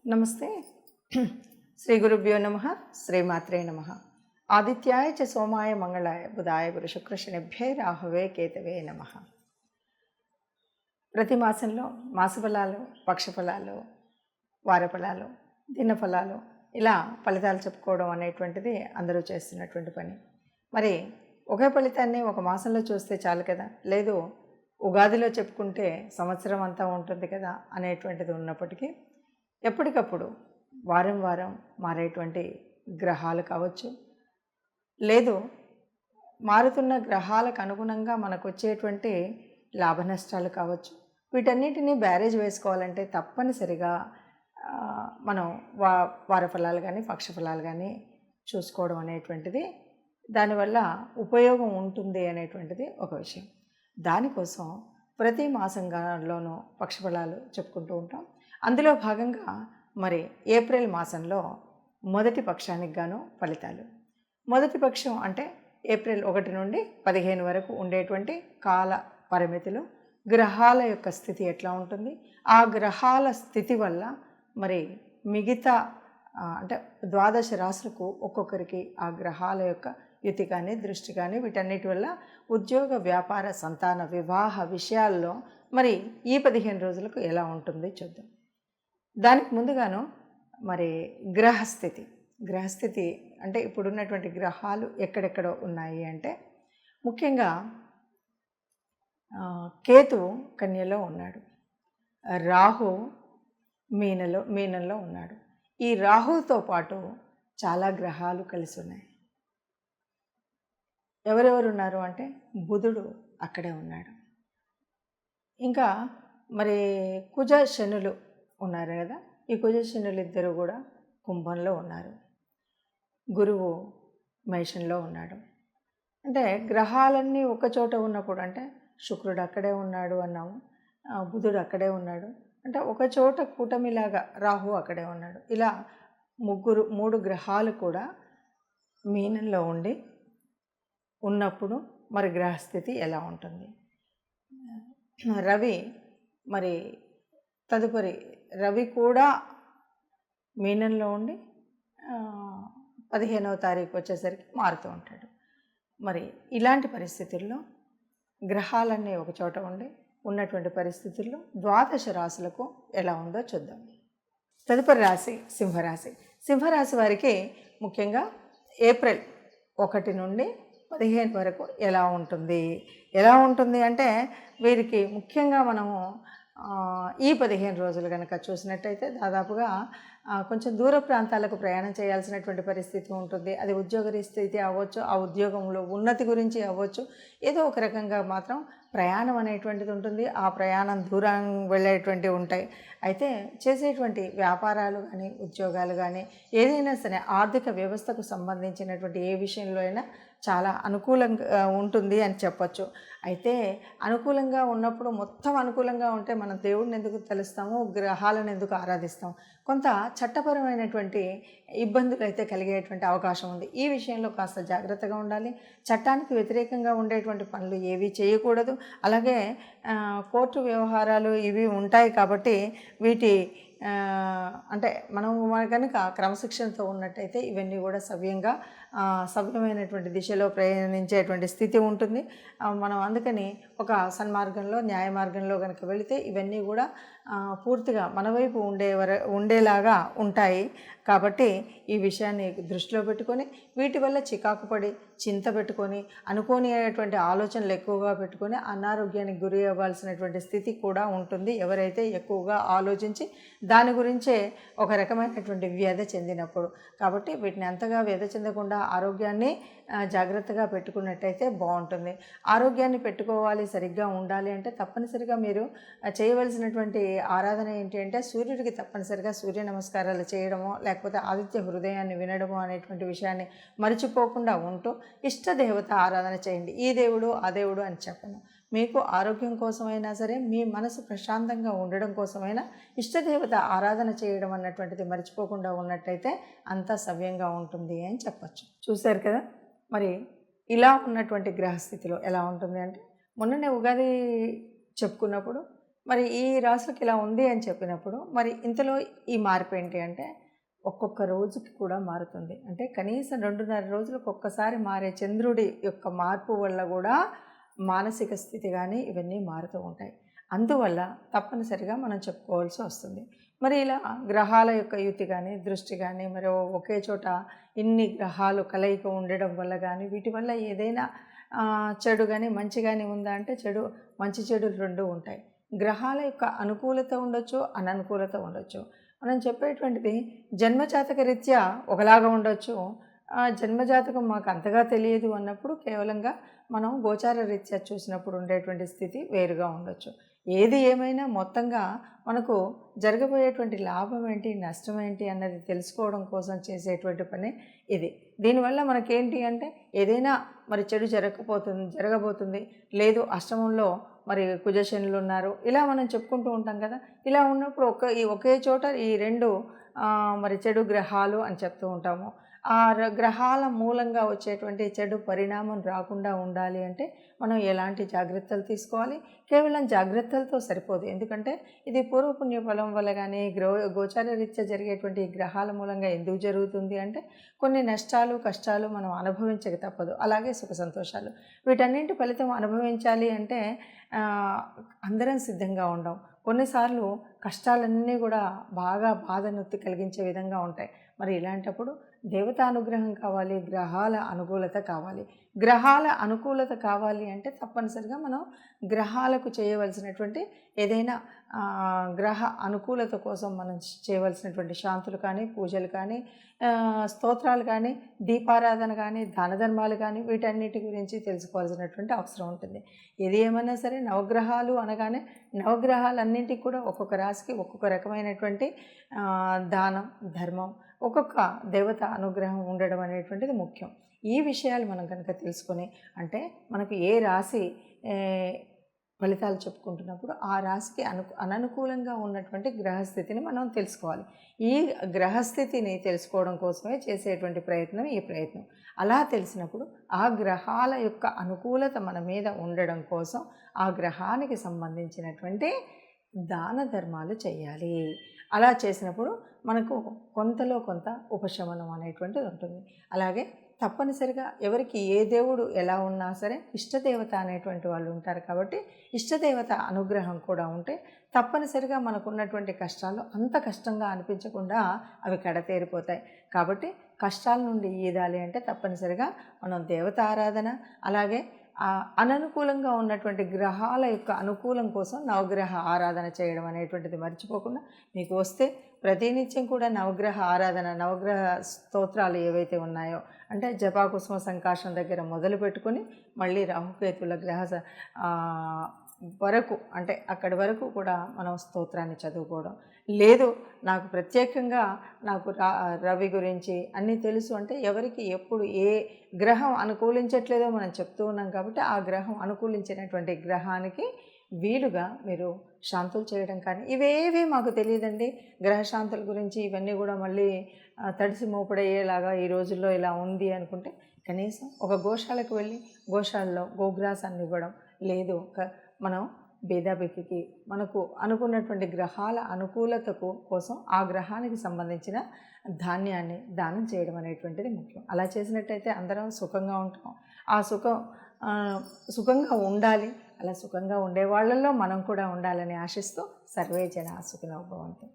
నమస్తే. శ్రీ గురుభ్యో నమ. శ్రీమాత్రే నమ. ఆదిత్యాయ చ సోమాయ మంగళాయ బుధాయ గురు శుక్ర శనిభ్యే రాహవే కేతవే నమ. ప్రతి మాసంలో మాసఫలాలు, పక్షఫలాలు, వారఫలాలు, దినఫలాలు ఇలా ఫలితాలు చెప్పుకోవడం అనేటువంటిది అందరూ చేస్తున్నటువంటి పని. మరి ఒకే ఫలితాన్ని ఒక మాసంలో చూస్తే చాలు కదా, లేదు ఉగాదిలో చెప్పుకుంటే సంవత్సరం అంతా ఉంటుంది కదా అనేటువంటిది ఉన్నప్పటికీ ఎప్పటికప్పుడు వారం వారం మారేటువంటి గ్రహాలు కావచ్చు, లేదు మారుతున్న గ్రహాలకు అనుగుణంగా మనకు వచ్చేటువంటి లాభ నష్టాలు కావచ్చు, వీటన్నిటినీ బ్యారేజ్ వేసుకోవాలంటే తప్పనిసరిగా మనం వారఫలాలు కానీ పక్షఫలాలు కానీ చూసుకోవడం అనేటువంటిది దానివల్ల ఉపయోగం ఉంటుంది అనేటువంటిది ఒక విషయం. దానికోసం ప్రతి మాసంలోనూ పక్షఫలాలు చెప్పుకుంటూ ఉంటాం. అందులో భాగంగా మరి ఏప్రిల్ మాసంలో మొదటి పక్షానికి గాను ఫలితాలు. మొదటి పక్షం అంటే ఏప్రిల్ 1 నుండి 15 వరకు ఉండేటువంటి కాల పరిమితులు, గ్రహాల యొక్క స్థితి ఎట్లా ఉంటుంది, ఆ గ్రహాల స్థితి వల్ల మరి మిగతా అంటే 12 రాశులకు ఒక్కొక్కరికి ఆ గ్రహాల యొక్క యుతి కానీ దృష్టి కానీ వీటన్నిటి వల్ల ఉద్యోగ వ్యాపార సంతాన వివాహ విషయాల్లో మరి ఈ 15 రోజులకు ఎలా ఉంటుంది చూద్దాం. దానికి ముందుగాను మరి గ్రహస్థితి అంటే ఇప్పుడున్నటువంటి గ్రహాలు ఎక్కడెక్కడ ఉన్నాయి అంటే ముఖ్యంగా కేతువు కన్యలో ఉన్నాడు, రాహు మీనంలో ఉన్నాడు. ఈ రాహుతో పాటు చాలా గ్రహాలు కలిసి ఉన్నాయి. ఎవరెవరు ఉన్నారు అంటే బుధుడు అక్కడే ఉన్నాడు, ఇంకా మరి కుజ శనులు ఉన్నారు కదా. ఈ కుజ శనులు ఇద్దరు కూడా కుంభంలో ఉన్నారు, గురువు మేషంలో ఉన్నాడు. అంటే గ్రహాలన్నీ ఒకచోట ఉన్నప్పుడు అంటే శుక్రుడు అక్కడే ఉన్నాడు అన్నాము, బుధుడు అక్కడే ఉన్నాడు అంటే ఒకచోట కూటమిలాగా రాహు అక్కడే ఉన్నాడు. ఇలా 3 గ్రహాలు కూడా మీనంలో ఉన్నప్పుడు మరి గ్రహస్థితి ఎలా ఉంటుంది. రవి మరి తదుపరి రవి కూడా మీనంలో ఉండి 15వ తారీఖు వచ్చేసరికి మారుతూ ఉంటాడు. మరి ఇలాంటి పరిస్థితుల్లో గ్రహాలన్నీ ఒక చోట ఉన్నటువంటి పరిస్థితుల్లో 12 రాశులకు ఎలా ఉందో చూద్దాం. తదుపరి రాశి సింహరాశి. సింహరాశి వారికి ముఖ్యంగా ఏప్రిల్ 1 నుండి 15 వరకు ఎలా ఉంటుంది అంటే వీరికి ముఖ్యంగా మనము ఈ 15 రోజులు కనుక చూసినట్టయితే దాదాపుగా కొంచెం దూర ప్రాంతాలకు ప్రయాణం చేయాల్సినటువంటి పరిస్థితి ఉంటుంది. అది ఉద్యోగరీత్యా అవ్వచ్చు, ఆ ఉద్యోగంలో ఉన్నతి గురించి అవ్వచ్చు, ఏదో ఒక రకంగా మాత్రం ప్రయాణం అనేటువంటిది ఉంటుంది. ఆ ప్రయాణం దూరం వెళ్ళేటువంటివి ఉంటాయి. అయితే చేసేటువంటి వ్యాపారాలు కానీ ఉద్యోగాలు కానీ ఏదైనా సరే ఆర్థిక వ్యవస్థకు సంబంధించినటువంటి ఏ విషయంలో అయినా చాలా అనుకూలంగా ఉంటుంది అని చెప్పచ్చు. అయితే అనుకూలంగా ఉన్నప్పుడు మొత్తం అనుకూలంగా ఉంటే మనం దేవుడిని ఎందుకు తలుస్తాము, గ్రహాలను ఎందుకు ఆరాధిస్తాం, కొంత చట్టపరమైనటువంటి ఇబ్బందులు అయితే కలిగేటువంటి అవకాశం ఉంది. ఈ విషయంలో కాస్త జాగ్రత్తగా ఉండాలి. చట్టానికి వ్యతిరేకంగా ఉండేటువంటి పనులు ఏవి చేయకూడదు. అలాగే కోర్టు వ్యవహారాలు ఇవి ఉంటాయి కాబట్టి వీటి అంటే మనం కనుక క్రమశిక్షణతో ఉన్నట్టయితే ఇవన్నీ కూడా సవ్యమైనటువంటి దిశలో ప్రయాణించేటువంటి స్థితి ఉంటుంది. మనం అందుకని ఒక సన్మార్గంలో న్యాయ మార్గంలో కనుక వెళితే ఇవన్నీ కూడా పూర్తిగా మన వైపు ఉండేలాగా ఉంటాయి. కాబట్టి ఈ విషయాన్ని దృష్టిలో పెట్టుకొని వీటి వల్ల చికాకు పడి చింత పెట్టుకొని అనుకోనిటువంటి ఆలోచనలు ఎక్కువగా పెట్టుకొని అనారోగ్యానికి గురి అవ్వాల్సినటువంటి స్థితి కూడా ఉంటుంది ఎవరైతే ఎక్కువగా ఆలోచించి దాని గురించే ఒక రకమైనటువంటి వ్యధ చెందినప్పుడు. కాబట్టి వీటిని అంతగా వ్యధ చెందకుండా ఆరోగ్యాన్ని జాగ్రత్తగా పెట్టుకున్నట్టయితే బాగుంటుంది. ఆరోగ్యాన్ని పెట్టుకోవాలి, సరిగ్గా ఉండాలి అంటే తప్పనిసరిగా మీరు చేయవలసినటువంటి ఆరాధన ఏంటి అంటే సూర్యుడికి తప్పనిసరిగా సూర్య నమస్కారాలు చేయడమో లేకపోతే ఆదిత్య హృదయాన్ని వినడమో అనేటువంటి విషయాన్ని మర్చిపోకుండా ఉంటూ ఇష్టదేవత ఆరాధన చేయండి. ఈ దేవుడు ఆ దేవుడు అని చెప్పను, మీకు ఆరోగ్యం కోసమైనా సరే మీ మనసు ప్రశాంతంగా ఉండడం కోసమైనా ఇష్టదేవత ఆరాధన చేయడం అన్నటువంటిది మర్చిపోకుండా ఉన్నట్టయితే అంతా సవ్యంగా ఉంటుంది అని చెప్పచ్చు. చూశారు కదా. మరి ఇలా ఉన్నటువంటి గ్రహస్థితిలో ఎలా ఉంటుంది అంటే మొన్ననే ఉగాది చెప్పుకున్నప్పుడు మరి ఈ రాసులకి ఇలా ఉంది అని చెప్పినప్పుడు మరి ఇంతలో ఈ మార్పు ఏంటి అంటే ఒక్కొక్క రోజుకి కూడా మారుతుంది. అంటే కనీసం 2.5 రోజులకు ఒక్కసారి మారే చంద్రుడి యొక్క మార్పు వల్ల కూడా మానసిక స్థితి కానీ ఇవన్నీ మారుతూ ఉంటాయి. అందువల్ల తప్పనిసరిగా మనం చెప్పుకోవాల్సి వస్తుంది. మరి ఇలా గ్రహాల యొక్క యుతి కానీ దృష్టి కానీ మరి ఒకే చోట ఇన్ని గ్రహాలు కలయిక ఉండడం వల్ల కానీ వీటి వల్ల ఏదైనా చెడు కానీ మంచి కానీ ఉందా అంటే మంచి చెడులు రెండు ఉంటాయి. గ్రహాల యొక్క అనుకూలత ఉండొచ్చు, అననుకూలత ఉండొచ్చు. మనం చెప్పేటువంటిది జన్మజాతక రీత్యా ఒకలాగా ఉండొచ్చు, జన్మజాతకం మాకు అంతగా తెలియదు అన్నప్పుడు కేవలంగా మనం గోచార రీత్యా చూసినప్పుడు ఉండేటువంటి స్థితి వేరుగా ఉండొచ్చు. ఏది ఏమైనా మొత్తంగా మనకు జరగబోయేటువంటి లాభం ఏంటి, నష్టం ఏంటి అన్నది తెలుసుకోవడం కోసం చేసేటువంటి పని ఇది. దీనివల్ల మనకేంటి అంటే ఏదైనా మరి చెడు జరగబోతుంది, లేదు అష్టమంలో మరి కుజశనులు ఉన్నారు, ఇలా మనం చెప్పుకుంటూ ఉంటాం కదా. ఇలా ఉన్నప్పుడు ఒకే చోట ఈ రెండు మరి చెడు గ్రహాలు అని చెప్తూ ఉంటాము. ఆ గ్రహాల మూలంగా వచ్చేటువంటి చెడు పరిణామం రాకుండా ఉండాలి అంటే మనం ఎలాంటి జాగ్రత్తలు తీసుకోవాలి? కేవలం జాగ్రత్తలతో సరిపోదు. ఎందుకంటే ఇది పూర్వపుణ్య ఫలం వల్ల కానీ గోచార రీత్యా జరిగేటువంటి గ్రహాల మూలంగా ఎందుకు జరుగుతుంది అంటే కొన్ని నష్టాలు కష్టాలు మనం అనుభవించక తప్పదు. అలాగే సుఖ సంతోషాలు, వీటన్నింటి ఫలితం అనుభవించాలి అంటే అందరం సిద్ధంగా ఉండం. కొన్నిసార్లు కష్టాలన్నీ కూడా బాగా బాధనొత్తి కలిగించే విధంగా ఉంటాయి. మరి ఇలాంటప్పుడు దేవతా అనుగ్రహం కావాలి, గ్రహాల అనుకూలత కావాలి. గ్రహాల అనుకూలత కావాలి అంటే తప్పనిసరిగా మనం గ్రహాలకు చేయవలసినటువంటి ఏదైనా గ్రహ అనుకూలత కోసం మనం చేయవలసినటువంటి శాంతులు కానీ, పూజలు కానీ, స్తోత్రాలు కానీ, దీపారాధన కానీ, దాన ధర్మాలు కానీ వీటన్నిటి గురించి తెలుసుకోవాల్సినటువంటి అవసరం ఉంటుంది. ఏది ఏమన్నా సరే నవగ్రహాలు అనగానే నవగ్రహాలన్నింటికి కూడా ఒక్కొక్క రాశికి ఒక్కొక్క రకమైనటువంటి దానం ధర్మం, ఒక్కొక్క దేవత అనుగ్రహం ఉండడం అనేటువంటిది ముఖ్యం. ఈ విషయాలు మనం కనుక తెలుసుకొని అంటే మనకు ఏ రాశి ఫలితాలు చెప్పుకుంటున్నప్పుడు ఆ రాశికి అననుకూలంగా ఉన్నటువంటి గ్రహస్థితిని మనం తెలుసుకోవాలి. ఈ గ్రహస్థితిని తెలుసుకోవడం కోసమే చేసేటువంటి ప్రయత్నం ఈ ప్రయత్నం. అలా తెలిసినప్పుడు ఆ గ్రహాల యొక్క అనుకూలత మన మీద ఉండడం కోసం ఆ గ్రహానికి సంబంధించినటువంటి దాన ధర్మాలు చేయాలి. అలా చేసినప్పుడు మనకు కొంతలో కొంత ఉపశమనం అనేటువంటిది ఉంటుంది. అలాగే తప్పనిసరిగా ఎవరికి ఏ దేవుడు ఎలా ఉన్నా సరే ఇష్టదేవత అనేటువంటి వాళ్ళు ఉంటారు. కాబట్టి ఇష్టదేవత అనుగ్రహం కూడా ఉంటే తప్పనిసరిగా మనకున్నటువంటి కష్టాలు అంత కష్టంగా అనిపించకుండా అవి కడతేరిపోతాయి. కాబట్టి కష్టాల నుండి ఈదాలి అంటే తప్పనిసరిగా మనం దేవత ఆరాధన, అలాగే అననుకూలంగా ఉన్నటువంటి గ్రహాల యొక్క అనుకూలం కోసం నవగ్రహ ఆరాధన చేయడం అనేటువంటిది మర్చిపోకుండా మీకు వస్తే ప్రతినిత్యం కూడా నవగ్రహ ఆరాధన, నవగ్రహ స్తోత్రాలు ఏవైతే ఉన్నాయో అంటే జపాకుసుమ సంకాశం దగ్గర మొదలు పెట్టుకొని మళ్ళీ రాహుకేతుల గ్రహ వరకు అంటే అక్కడి వరకు కూడా మనం స్తోత్రాన్ని చదువుకోవడం. లేదు నాకు ప్రత్యేకంగా నాకు రవి గురించి అన్నీ తెలుసు అంటే ఎవరికి ఎప్పుడు ఏ గ్రహం అనుకూలించట్లేదో మనం చెప్తూ ఉన్నాం. కాబట్టి ఆ గ్రహం అనుకూలించినటువంటి గ్రహానికి వీలుగా మీరు శాంతులు చేయడం కానీ ఇవేవి మాకు తెలియదండి, గ్రహశాంతుల గురించి ఇవన్నీ కూడా మళ్ళీ తడిసి మోపడయ్యేలాగా ఈ రోజుల్లో ఇలా ఉంది అనుకుంటే కనీసం ఒక గోశాలకు వెళ్ళి గోశాలలో గోగ్రాసాన్ని ఇవ్వడం, లేదు మనం భేదాబెక్కి మనకు అనుకున్నటువంటి గ్రహాల అనుకూలతకు కోసం ఆ గ్రహానికి సంబంధించిన ధాన్యాన్ని దానం చేయడం అనేటువంటిది ముఖ్యం. అలా చేసినట్టయితే అందరం సుఖంగా ఉంటాం. ఆ సుఖంగా ఉండాలి. అలా సుఖంగా ఉండే వాళ్ళల్లో మనం కూడా ఉండాలని ఆశిస్తూ సర్వే జనా సుఖినో భవంతు.